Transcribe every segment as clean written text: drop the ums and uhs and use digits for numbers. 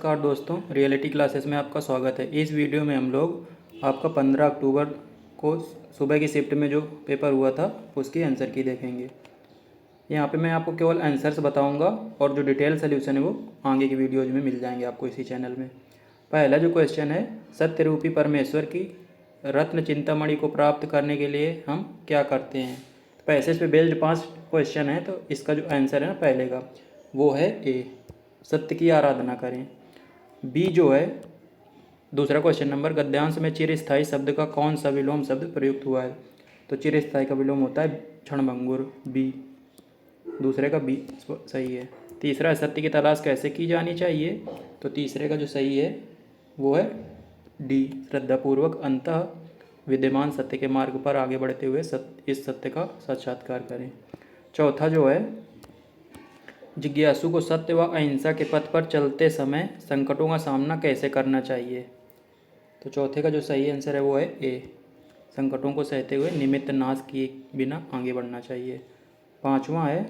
नमस्कार दोस्तों, reality classes में आपका स्वागत है। इस वीडियो में हम लोग आपका 15 अक्टूबर को सुबह की शिफ्ट में जो पेपर हुआ था उसकी आंसर की देखेंगे। यहाँ पे मैं आपको केवल आंसर्स बताऊंगा और जो डिटेल सोल्यूशन है वो आगे की वीडियोज में मिल जाएंगे आपको इसी चैनल में। पहला जो क्वेश्चन है, सत्य रूपी परमेश्वर की रत्न चिंतामणि को प्राप्त करने के लिए हम क्या करते हैं। पैसेज पे बेस्ड 5 क्वेश्चन है, तो इसका जो आंसर है ना पहले का वो है ए, सत्य की आराधना करें। बी जो है दूसरा क्वेश्चन नंबर, गद्यांश में चिरस्थायी शब्द का कौन सा विलोम शब्द प्रयुक्त हुआ है। तो चिरस्थायी का विलोम होता है क्षणभंगुर, बी, दूसरे का बी सही है। तीसरा, सत्य की तलाश कैसे की जानी चाहिए। तो तीसरे का जो सही है वो है डी, श्रद्धापूर्वक अंतः विद्यमान सत्य के मार्ग पर आगे बढ़ते हुए इस सत्य का साक्षात्कार करें। चौथा जो है, जिज्ञासु को सत्य व अहिंसा के पथ पर चलते समय संकटों का सामना कैसे करना चाहिए। तो चौथे का जो सही आंसर है वो है ए, संकटों को सहते हुए निमित्त नाश किए बिना आगे बढ़ना चाहिए। पांचवा है,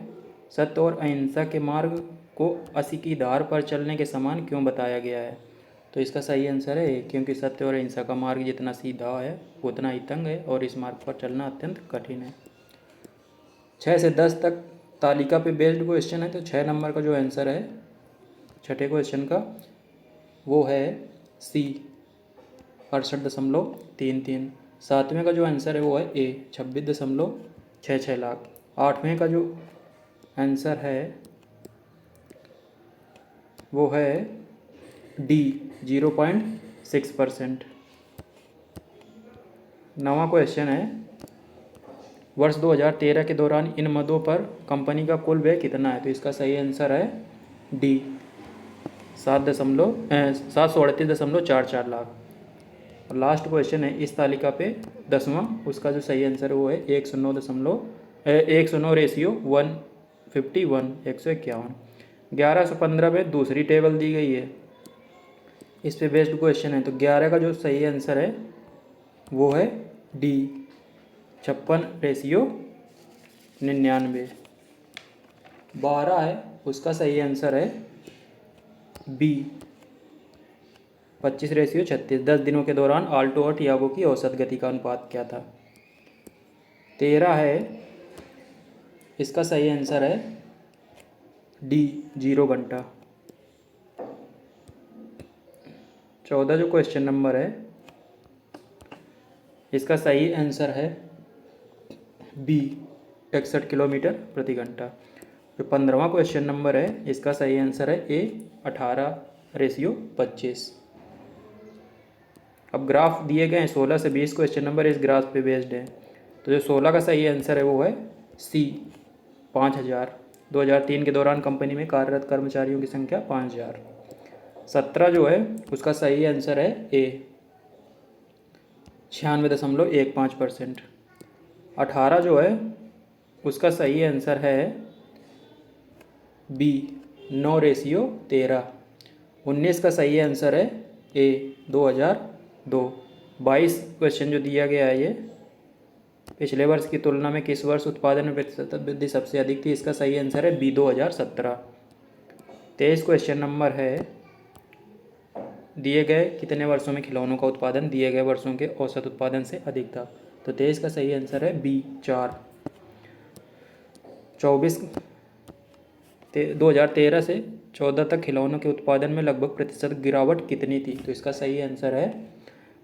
सत्य और अहिंसा के मार्ग को असी की धार पर चलने के समान क्यों बताया गया है। तो इसका सही आंसर है ए, क्योंकि सत्य और अहिंसा का मार्ग जितना सीधा है उतना ही तंग है और इस मार्ग पर चलना अत्यंत कठिन है। 6 से 10 तक तालिका पे बेस्ड क्वेश्चन है, तो 6 नंबर का जो आंसर है छठे क्वेश्चन का वो है सी, 68.33। सातवें का जो आंसर है वो है ए, 26.66 लाख। आठवें का जो आंसर है वो है डी, 0.6%। नवा क्वेश्चन है, वर्ष 2013 के दौरान इन मदों पर कंपनी का कुल व्यय कितना है। तो इसका सही आंसर है डी, 738.44 लाख। और लास्ट क्वेश्चन है इस तालिका पे 10वां, उसका जो सही आंसर है वो है 109 रेशियो 151, 151। 1115 में दूसरी टेबल दी गई है, इस पे बेस्ड क्वेश्चन है। तो 11 का जो सही आंसर है वो है डी, 56 रेशियो 99। 12 है, उसका सही आंसर है बी, 25 रेशियो 36। 10 दिनों के दौरान आल्टो और टियागो की औसत गति का अनुपात क्या था। 13 है, इसका सही आंसर है डी, 0 घंटा। 14 जो क्वेश्चन नंबर है इसका सही आंसर है बी, 61 किलोमीटर प्रति घंटा। जो 15वां क्वेश्चन नंबर है इसका सही आंसर है ए, 18 रेशियो 25। अब ग्राफ दिए गए हैं 16 से 20 क्वेश्चन नंबर इस ग्राफ पे बेस्ड है। तो जो 16 का सही आंसर है वो है सी, 5000। 2003 के दौरान कंपनी में कार्यरत कर्मचारियों की संख्या 5000। 17 जो है उसका सही आंसर है ए, 96.15%। 18 जो है उसका सही आंसर है बी, 9 रेशियो 13। 19 का सही आंसर है ए, 2002। 22 क्वेश्चन जो दिया गया है ये, पिछले वर्ष की तुलना में किस वर्ष उत्पादन में प्रतिशत वृद्धि सबसे अधिक थी। इसका सही आंसर है बी, 2017। 23 क्वेश्चन नंबर है, दिए गए कितने वर्षों में खिलौनों का उत्पादन दिए गए वर्षों के औसत उत्पादन से अधिक था। तो 23 का सही आंसर है बी, 4। 2013 से 14 तक खिलौनों के उत्पादन में लगभग प्रतिशत गिरावट कितनी थी। तो इसका सही आंसर है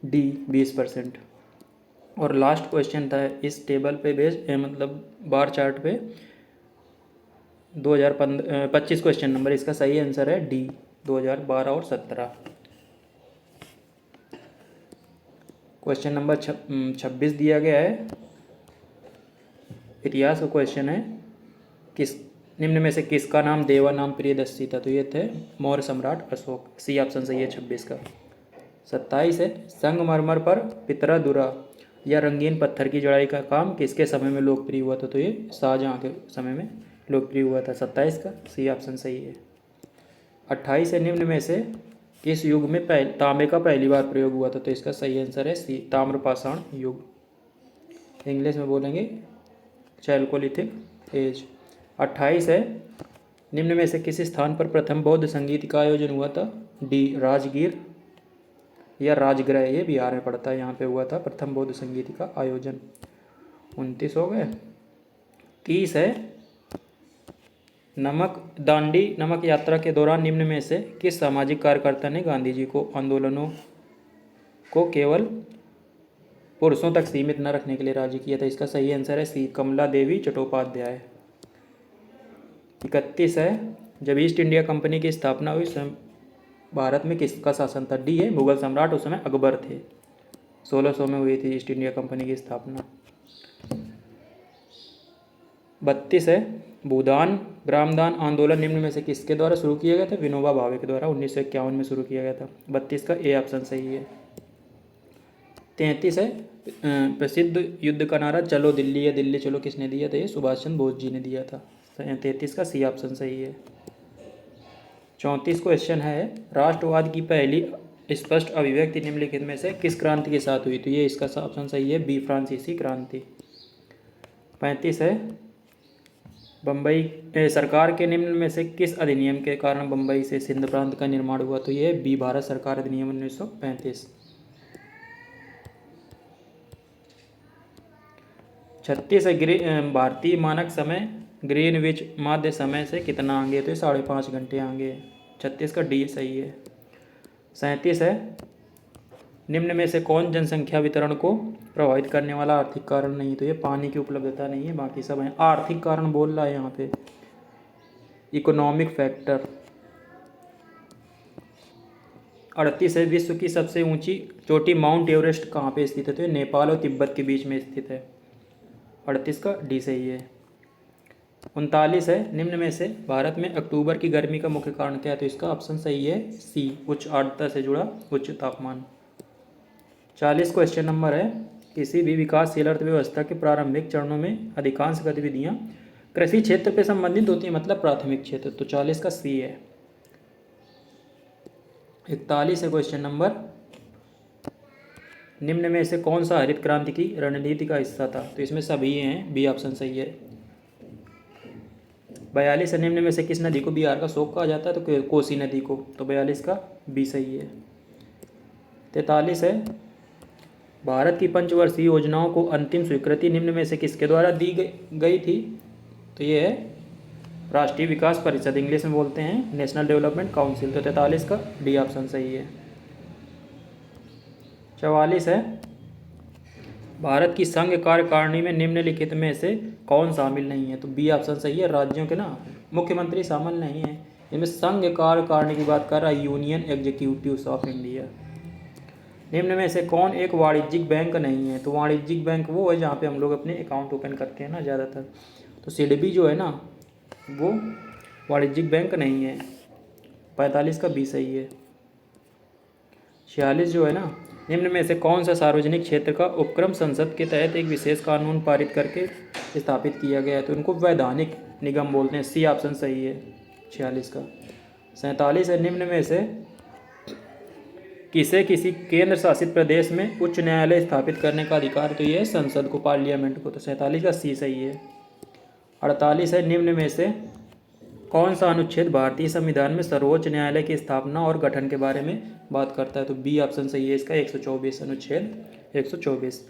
डी, 20%। और लास्ट क्वेश्चन था इस टेबल पे बेस्ड, मतलब बार चार्ट पे 25 क्वेश्चन नंबर, इसका सही आंसर है डी, 2012 और 17। क्वेश्चन नंबर 26 दिया गया है, इतिहास का क्वेश्चन है, निम्न में से किसका नाम देवानाम प्रियदर्शी था। तो ये थे मौर्य सम्राट अशोक, सी ऑप्शन सही है 26 का। 27 है, संगमरमर पर पितरादुरा या रंगीन पत्थर की जड़ाई का काम किसके समय में लोकप्रिय हुआ था। तो ये शाहजहाँ के समय में लोकप्रिय हुआ था, 27 का सी ऑप्शन सही है। 28 है, निम्न में से किस युग में तांबे का पहली बार प्रयोग हुआ था। तो इसका सही आंसर है सी, ताम्रपाषाण युग, इंग्लिश में बोलेंगे चैल्कोलिथिक एज। 28 है, निम्न में से किस स्थान पर प्रथम बौद्ध संगीत का आयोजन हुआ था। डी राजगीर या राजगृह, ये बिहार में पड़ता है, यहाँ पे हुआ था प्रथम बौद्ध संगीत का आयोजन। 29 हो गए। 30 है, दांडी नमक यात्रा के दौरान निम्न में से किस सामाजिक कार्यकर्ता ने गांधी जी को आंदोलनों को केवल पुरुषों तक सीमित न रखने के लिए राजी किया था? इसका सही आंसर है सी, कमला देवी चट्टोपाध्याय। 31 है, जब ईस्ट इंडिया कंपनी की स्थापना हुई भारत में किसका शासन था? डी है मुगल सम्राट, उस समय अकबर थे। 1600 में हुई थी ईस्ट इंडिया कंपनी की स्थापना। 32 है, भूदान ग्रामदान आंदोलन निम्न में से किसके द्वारा शुरू किया गया था? विनोबा भावे के द्वारा 1951 में शुरू किया गया था। 32 का ए ऑप्शन सही है। 33 है, प्रसिद्ध युद्ध का नारा चलो दिल्ली या दिल्ली चलो किसने दिया था? ये सुभाष चंद्र बोस जी ने दिया था। 33 का सी ऑप्शन सही है। 34 क्वेश्चन है, राष्ट्रवाद की पहली स्पष्ट अभिव्यक्ति निम्नलिखित में से किस क्रांति के साथ हुई? तो ये इसका ऑप्शन सही है बी, फ्रांसीसी क्रांति। 35 है, बम्बई सरकार के निम्न में से किस अधिनियम के कारण बम्बई से सिंध प्रांत का निर्माण हुआ? तो ये बी, भारत सरकार अधिनियम 1935। 36 है, भारतीय मानक समय ग्रीनविच माध्य समय से कितना आगे? तो 5.5 घंटे आगे। 36 का डी सही है। 37 है, निम्न में से कौन जनसंख्या वितरण को प्रभावित करने वाला आर्थिक कारण नहीं? तो ये पानी की उपलब्धता नहीं है, बाकी सब है। आर्थिक कारण बोल रहा है यहाँ पे, इकोनॉमिक फैक्टर। 38 है, विश्व की सबसे ऊंची चोटी माउंट एवरेस्ट कहाँ पे स्थित है? तो ये नेपाल और तिब्बत के बीच में स्थित है। 38 का डी सही है। 39 है, निम्न में से भारत में अक्टूबर की गर्मी का मुख्य कारण क्या है? तो इसका ऑप्शन सही है सी, उच्च आर्द्रता से जुड़ा उच्च तापमान। 40 क्वेश्चन नंबर है, किसी भी विकासशील अर्थव्यवस्था के प्रारंभिक चरणों में अधिकांश गतिविधियां कृषि क्षेत्र पे संबंधित होती है, मतलब प्राथमिक क्षेत्र। तो 40 का सी है। 41 है क्वेश्चन नंबर, निम्न में से कौन सा हरित क्रांति की रणनीति का हिस्सा था? तो इसमें सभी हैं, बी ऑप्शन सही है। 42 है, निम्न में से किस नदी को बिहार का शोक कहा जाता है? तो कोसी नदी को। तो 42 का बी सही है। 43 है, भारत की पंचवर्षीय योजनाओं को अंतिम स्वीकृति निम्न में से किसके द्वारा दी गई थी? तो ये है राष्ट्रीय विकास परिषद, इंग्लिश में बोलते हैं नेशनल डेवलपमेंट काउंसिल। तो 43 का डी ऑप्शन सही है। 44 है, भारत की संघ कार्यकारिणी में निम्नलिखित में से कौन शामिल नहीं है? तो बी ऑप्शन सही है, राज्यों के ना मुख्यमंत्री शामिल नहीं है। इनमें संघ कार्यकारिणी की बात कर रहा है यूनियन एग्जीक्यूटिव्स ऑफ इंडिया। निम्न में से कौन एक वाणिज्यिक बैंक नहीं है? तो वाणिज्यिक बैंक वो है जहाँ पे हम लोग अपने अकाउंट ओपन करते हैं ना ज़्यादातर। तो सिडबी जो है ना वो वाणिज्यिक बैंक नहीं है। 45 का बी सही है। 46 जो है ना, निम्न में से कौन सा सार्वजनिक क्षेत्र का उपक्रम संसद के तहत एक विशेष कानून पारित करके स्थापित किया गया है? तो उनको वैधानिक निगम बोलते हैं। सी ऑप्शन सही है 46 का। 47 है, निम्न में से किसी केंद्र शासित प्रदेश में उच्च न्यायालय स्थापित करने का अधिकार? तो ये है संसद को, पार्लियामेंट को। तो 47 का सी सही है। 48 है, निम्न में से कौन सा अनुच्छेद भारतीय संविधान में सर्वोच्च न्यायालय की स्थापना और गठन के बारे में बात करता है? तो बी ऑप्शन सही है इसका, 124 अनुच्छेद 124।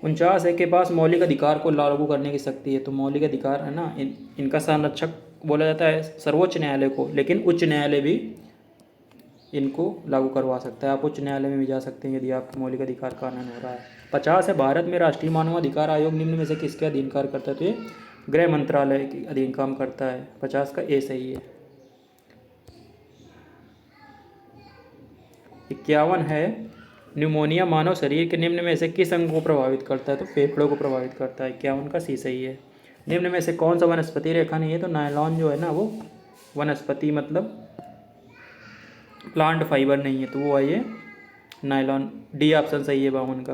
49 है, के पास मौलिक अधिकार को लागू करने की शक्ति है? तो मौलिक अधिकार है ना, इनका संरक्षक बोला जाता है सर्वोच्च न्यायालय को, लेकिन उच्च न्यायालय भी इनको लागू करवा सकता है। आप उच्च न्यायालय में भी जा सकते हैं यदि आपके मौलिक अधिकार का हनन हो रहा है। 50 है, भारत में राष्ट्रीय मानवाधिकार आयोग निम्न में से किसके अधीन कार्य करता है? तो ये गृह मंत्रालय के अधीन काम करता है। 50 का ए सही है। 51 है, न्यूमोनिया मानव शरीर के निम्न में से किस अंग को प्रभावित करता है? तो फेफड़ों को प्रभावित करता है। 51 का सी सही है। निम्न में से कौन सा वनस्पति रेखा नहीं है? तो नायलॉन जो है ना वो वनस्पति मतलब प्लांट फाइबर नहीं है, तो वो है ये नायलॉन। डी ऑप्शन सही है 52 का।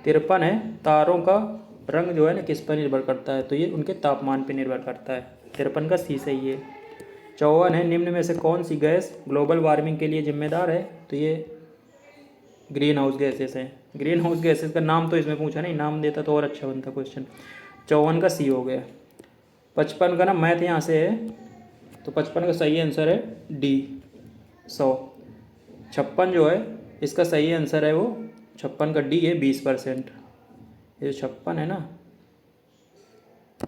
53 है, तारों का रंग जो है ना किस पर निर्भर करता है? तो ये उनके तापमान पर निर्भर करता है। 53 का सी सही है। 54 है, निम्न में से कौन सी गैस ग्लोबल वार्मिंग के लिए जिम्मेदार है? तो ये ग्रीन हाउस गैसेस हैं। ग्रीन हाउस गैसेस का नाम तो इसमें पूछा नहीं, नाम देता तो और अच्छा बनता क्वेश्चन। 54 का सी हो गया। 55 का ना मैथ यहाँ से है, तो 55 का सही आंसर है डी, 100। 56 जो है इसका सही आंसर है वो 56 का डी है 20%। ये जो 56 है ना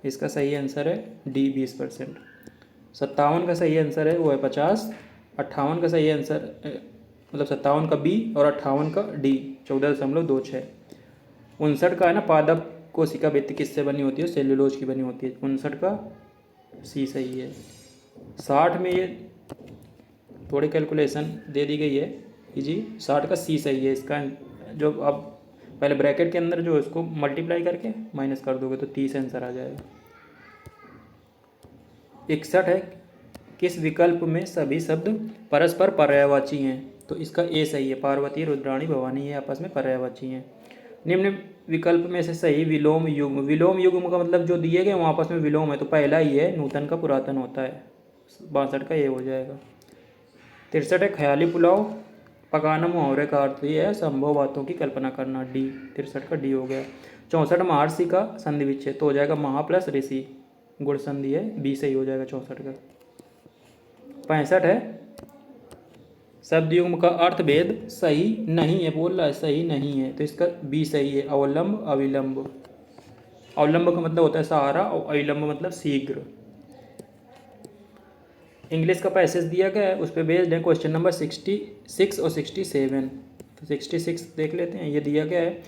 इसका सही आंसर है डी 20%। 57 का सही आंसर है वो है 50। 58 का सही आंसर मतलब 57 का बी और 58 का डी 14.26। 59 का है ना पादप कोशिका भित्ति किससे बनी होती है? सेल्यूलोज की बनी होती है। 59 का सी सही है। 60 में ये थोड़ी कैलकुलेशन दे दी गई है जी। 60 का सी सही है। इसका जो अब पहले ब्रैकेट के अंदर जो इसको मल्टीप्लाई करके माइनस कर दोगे तो 30 आंसर आ जाएगा। 61 है किस विकल्प में सभी शब्द परस्पर पर्यायवाची हैं? तो इसका ए सही है। पार्वती, रुद्राणी, भवानी ये आपस में पर्यायवाची हैं। निम्न विकल्प में से सही विलोम युग्म। विलोम युग्म का मतलब जो दिए गए वो आपस में विलोम है तो पहला ही है, नूतन का पुरातन होता है। 62 का ये हो जाएगा। 63 है ख्याली पुलाव पकाना मुहावरे का अर्थ ये है संभव बातों की कल्पना करना। डी 63 का डी हो गया। 64 महर्षि का संधि विच्छेद तो हो जाएगा महा प्लस ऋषि, गुण संधि है, बी सही हो जाएगा 64 का। 65 है शब्द युग्म का अर्थ भेद सही नहीं है, बोल रहा है सही नहीं है तो इसका बी सही है। अवलंब अविलंब। अवलंब का मतलब होता है सहारा और अविलंब मतलब शीघ्र। इंग्लिश का पैसेज दिया गया है उस पर बेस्ड है क्वेश्चन नंबर 66 और 67। तो 66 देख लेते हैं। ये दिया गया है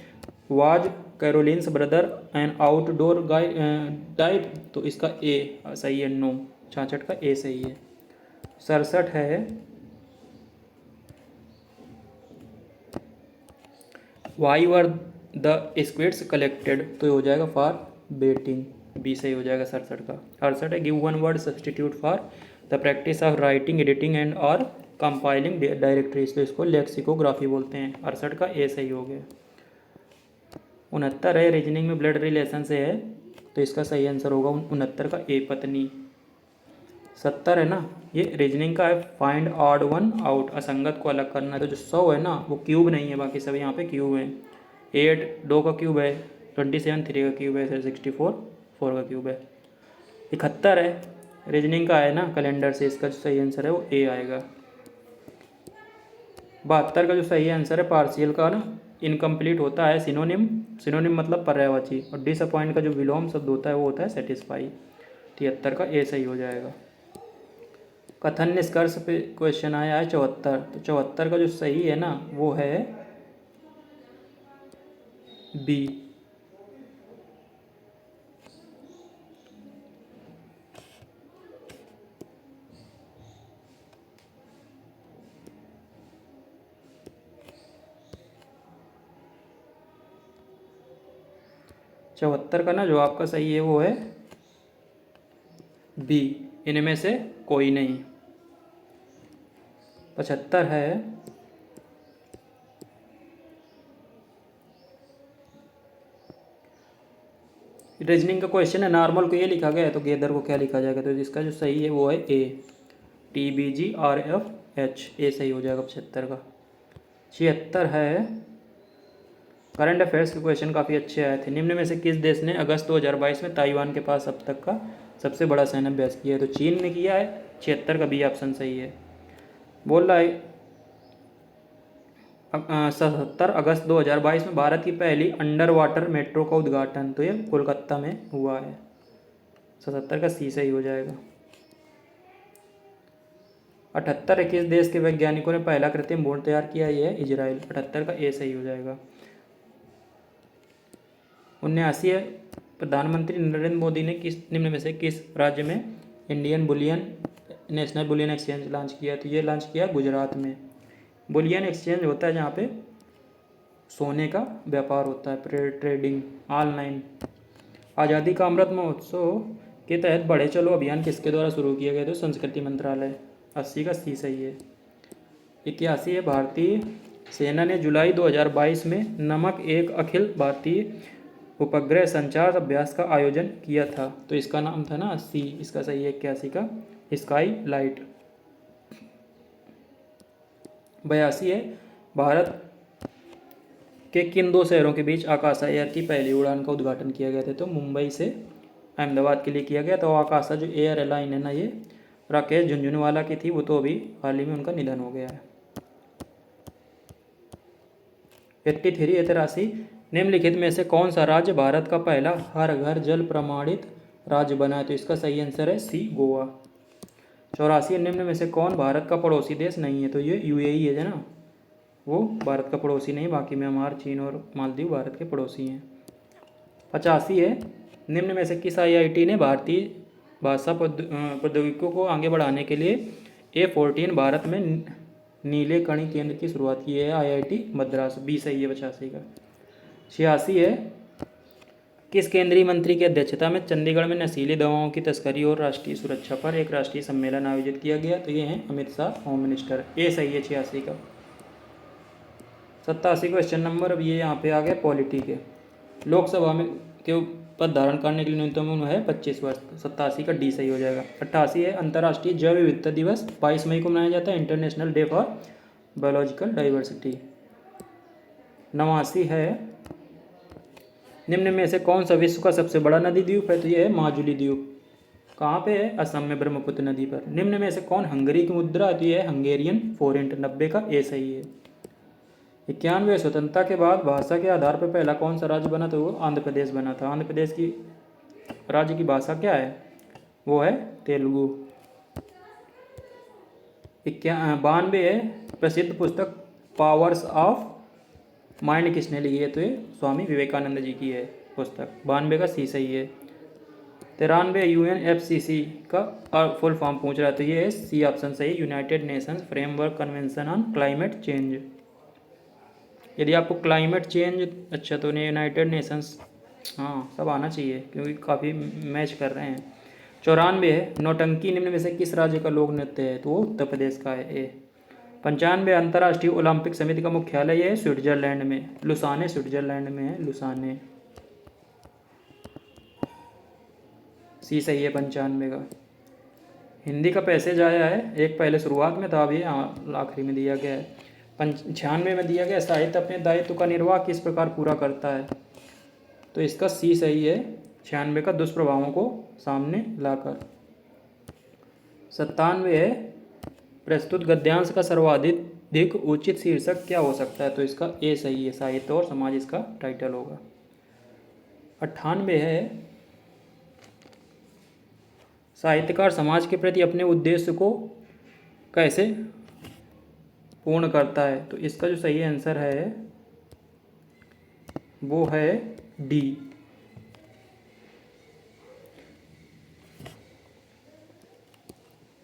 was Caroline's brother an outdoor diet तो इसका ए सही है। नो 66 का ए सही है। 67 है why were the squids collected तो हो जाएगा फॉर बेटिंग, बी सही हो जाएगा 67 का। 68 है give one word substitute for the practice of writing editing and और कंपाइलिंग डायरेक्टरीज तो इसको लेक्सिकोग्राफी बोलते हैं। 68 का ए सही हो गया। 69 है रीजनिंग में ब्लड रिलेशन से है तो इसका सही आंसर होगा 69 का ए पत्नी। 70 है ना ये रीजनिंग का है फाइंड ऑड वन आउट असंगत को अलग करना। तो जो 100 है ना वो क्यूब नहीं है, बाकी सब यहाँ पे क्यूब है। 8 2 का क्यूब है, 27 3 का क्यूब है, 64 4 का क्यूब है। 71 है रीजनिंग का है ना कैलेंडर से, इसका जो सही आंसर है वो ए आएगा। 72 का जो सही आंसर है पार्शियल का ना इनकम्प्लीट होता है सिनोनिम। सिनोनिम मतलब पर्यायवाची। और डिसअपॉइंट का जो विलोम शब्द होता है वो होता है सेटिस्फाई। 73 का ए सही हो जाएगा। कथन निष्कर्ष पे क्वेश्चन आया है 74। तो 74 का जो सही है ना वो है बी। चौहत्तर का ना जो आपका सही है वो है बी, इनमें से कोई नहीं। 75 है रीजनिंग का क्वेश्चन है नॉर्मल को ये लिखा गया है तो गेदर को क्या लिखा जाएगा? तो जिसका जो सही है वो है ए TBGRFH ए सही हो जाएगा 75 का। 76 है करंट अफेयर्स के क्वेश्चन काफ़ी अच्छे आए थे। निम्न में से किस देश ने अगस्त 2022 में ताइवान के पास अब तक का सबसे बड़ा सैन्य अभ्यास किया है? तो चीन ने किया है। 76 का बी ऑप्शन सही है। बोल रहा है 77 अगस्त 2022 में भारत की पहली अंडर वाटर मेट्रो का उद्घाटन तो ये कोलकाता में हुआ है। 77 का सी सही हो जाएगा। 78 किस देश के वैज्ञानिकों ने पहला कृत्रिम भ्रूण तैयार किया? ये है इजराइल। 78 का ए सही हो जाएगा। 79 है प्रधानमंत्री नरेंद्र मोदी ने किस निम्न में से किस राज्य में Indian Boolean national bullion exchange launch किया? तो ये लॉन्च किया गुजरात में। बुलियन एक्सचेंज होता है जहाँ पे सोने का व्यापार होता है, ट्रेडिंग ऑनलाइन। आज़ादी का अमृत महोत्सव के तहत बढ़े चलो अभियान किसके द्वारा शुरू किया गया? तो संस्कृति मंत्रालय। 80 का सी सही है। 81 है भारतीय सेना ने जुलाई 2022 में नमक एक अखिल भारतीय उपग्रह संचार अभ्यास का आयोजन किया था तो इसका नाम था ना सी, इसका सही है 81 का स्काई लाइट। 82 है भारत के किन दो शहरों के बीच आकाशा एयर की पहली उड़ान का उद्घाटन किया गया था? तो मुंबई से अहमदाबाद के लिए किया गया। तो आकाशा जो एयर लाइन है ना ये राकेश झुंझुनवाला की थी, वो तो अभी हाल ही में उनका निधन हो गया है। 83 83 निम्नलिखित में से कौन सा राज्य भारत का पहला हर घर जल प्रमाणित राज्य बना है? तो इसका सही आंसर है सी, गोवा। 84 निम्न में से कौन भारत का पड़ोसी देश नहीं है? तो ये यूएई है ना, वो भारत का पड़ोसी नहीं, बाकी म्यांमार, चीन और मालदीव भारत के पड़ोसी हैं। 85 है निम्न में से किस आईआईटी ने भारतीय भाषा प्रौद्योगिकियों को आगे बढ़ाने के लिए A14 भारत में नीले कणी केंद्र की शुरुआत की है? आईआईटी मद्रास, बी सही है 85 का। 86 है किस केंद्रीय मंत्री की अध्यक्षता में चंडीगढ़ में नशीली दवाओं की तस्करी और राष्ट्रीय सुरक्षा पर एक राष्ट्रीय सम्मेलन आयोजित किया गया? तो ये हैं अमित शाह, होम मिनिस्टर, ए सही है 86 का। 87 क्वेश्चन नंबर, अब ये यहाँ पे आ गया पॉलिटी के। लोकसभा में के पद धारण करने के लिए न्यूनतम उम्र है 25 वर्ष, 87 का डी सही हो जाएगा। 88 है अंतर्राष्ट्रीय जैव विविधता दिवस 22 मई को मनाया जाता है, international day for biological diversity. 89 है निम्न में से कौन सा विश्व का सबसे बड़ा नदी द्वीप है? तो ये है माजुली द्वीप। कहाँ पे है? असम में, ब्रह्मपुत्र नदी पर। निम्न में से कौन हंगरी की मुद्रा? तो ये है हंगेरियन फोरेंट, 90 का ए सही है। 91 स्वतंत्रता के बाद भाषा के आधार पर पहला कौन सा राज्य बना? तो वो आंध्र प्रदेश बना था। आंध्र प्रदेश की राज्य की भाषा क्या है? वो है तेलुगु। 92 है प्रसिद्ध पुस्तक पावर्स ऑफ माइंड किसने लिखी है? तो ये स्वामी विवेकानंद जी की है पुस्तक, 92 का सी सही है। 93 UNFCCC का फुल फॉर्म पूछ रहा है, तो ये है सी ऑप्शन सही, United Nations framework convention on climate change. यदि आपको क्लाइमेट चेंज अच्छा तो नहीं, यूनाइटेड नेशंस, हाँ सब आना चाहिए क्योंकि काफ़ी मैच कर रहे हैं। 94 है नौटंकी निम्न में से किस राज्य का लोक नृत्य है? तो वो उत्तर प्रदेश का है, ए। 95 अंतर्राष्ट्रीय ओलंपिक समिति का मुख्यालय है स्विट्जरलैंड में, लुसाने, स्विट्जरलैंड में है लुसाने, सी सही है 95 का। हिंदी का पैसेज आया है, एक पहले शुरुआत में था, अभी आखिरी में दिया गया है। 96 में दिया गया साहित्य अपने दायित्व का निर्वाह किस प्रकार पूरा करता है? तो इसका सी सही है 96 का, दुष्प्रभावों को सामने लाकर। 97 है प्रस्तुत गद्यांश का सर्वाधिक उचित शीर्षक क्या हो सकता है? तो इसका ए सही है, साहित्य और समाज इसका टाइटल होगा। 98 है साहित्यकार समाज के प्रति अपने उद्देश्य को कैसे पूर्ण करता है? तो इसका जो सही आंसर है वो है डी।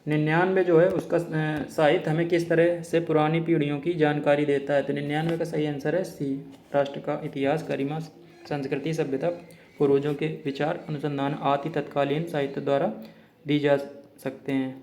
99 जो है उसका साहित्य हमें किस तरह से पुरानी पीढ़ियों की जानकारी देता है? तो 99 का सही आंसर है सी, राष्ट्र का इतिहास, गरिमा, संस्कृति, सभ्यता, पूर्वजों के विचार, अनुसंधान आदि तत्कालीन साहित्य द्वारा दी जा सकते हैं।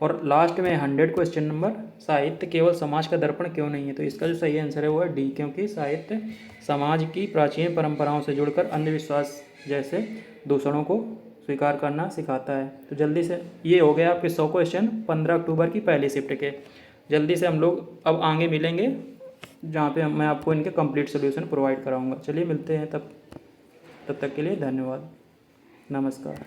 और लास्ट में 100 क्वेश्चन नंबर, साहित्य केवल समाज का दर्पण क्यों नहीं है? तो इसका जो सही आंसर है वो है डी, क्योंकि साहित्य समाज की प्राचीन परंपराओं से जुड़कर अंधविश्वास जैसे दूषणों को स्वीकार करना सिखाता है। तो जल्दी से ये हो गया आपके 100 क्वेश्चन 15 अक्टूबर की पहली शिफ्ट के। जल्दी से हम लोग अब आगे मिलेंगे जहाँ पे मैं आपको इनके कंप्लीट सोल्यूशन प्रोवाइड कराऊंगा। चलिए मिलते हैं तब तक के लिए धन्यवाद, नमस्कार।